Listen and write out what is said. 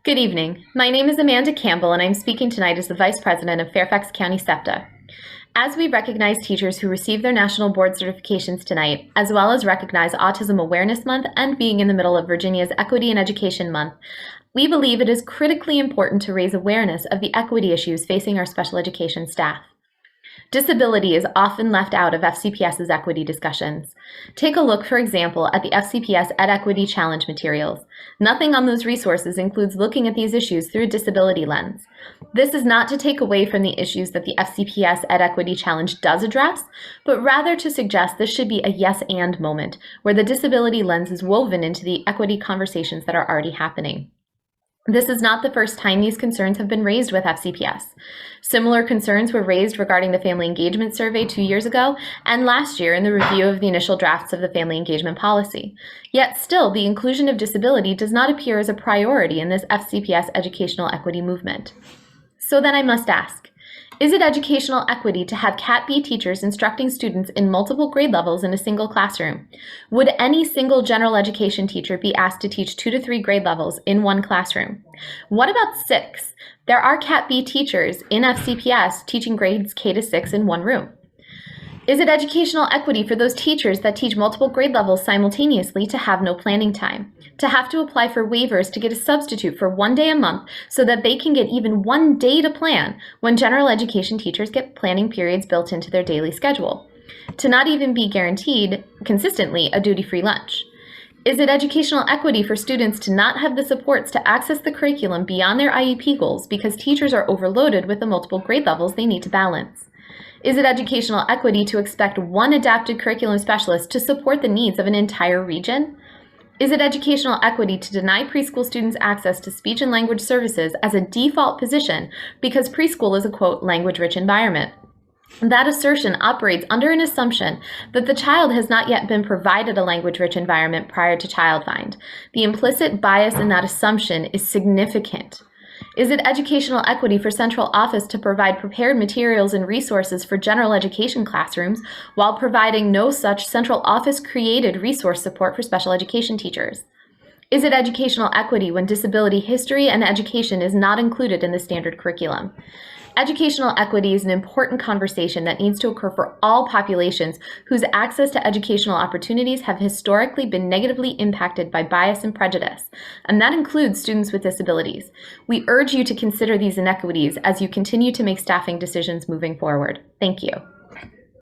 Good evening. My name is Amanda Campbell, and I'm speaking tonight as the Vice President of Fairfax County SEPTA. As we recognize teachers who receive their national board certifications tonight, as well as recognize Autism Awareness Month and being in the middle of Virginia's Equity in Education Month, we believe it is critically important to raise awareness of the equity issues facing our special education staff. Disability is often left out of FCPS's equity discussions. Take a look, for example, at the FCPS Ed Equity Challenge materials. Nothing on those resources includes looking at these issues through a disability lens. This is not to take away from the issues that the FCPS Ed Equity Challenge does address, but rather to suggest this should be a yes-and moment, where the disability lens is woven into the equity conversations that are already happening. This is not the first time these concerns have been raised with FCPS. Similar concerns were raised regarding the Family Engagement Survey 2 years ago and last year in the review of the initial drafts of the Family Engagement Policy. Yet still, the inclusion of disability does not appear as a priority in this FCPS educational equity movement. So then I must ask, is it educational equity to have Cat B teachers instructing students in multiple grade levels in a single classroom? Would any single general education teacher be asked to teach 2 to 3 grade levels in one classroom? What about 6? There are Cat B teachers in FCPS teaching grades K to 6 in one room. Is it educational equity for those teachers that teach multiple grade levels simultaneously to have no planning time, to have to apply for waivers to get a substitute for 1 day a month so that they can get even 1 day to plan when general education teachers get planning periods built into their daily schedule, to not even be guaranteed consistently a duty-free lunch? Is it educational equity for students to not have the supports to access the curriculum beyond their IEP goals because teachers are overloaded with the multiple grade levels they need to balance? Is it educational equity to expect one adapted curriculum specialist to support the needs of an entire region? Is it educational equity to deny preschool students access to speech and language services as a default position because preschool is a, quote, language-rich environment? That assertion operates under an assumption that the child has not yet been provided a language-rich environment prior to child find. The implicit bias in that assumption is significant. Is it educational equity for central office to provide prepared materials and resources for general education classrooms while providing no such central office created resource support for special education teachers? Is it educational equity when disability history and education is not included in the standard curriculum? Educational equity is an important conversation that needs to occur for all populations whose access to educational opportunities have historically been negatively impacted by bias and prejudice, and that includes students with disabilities. We urge you to consider these inequities as you continue to make staffing decisions moving forward. Thank you.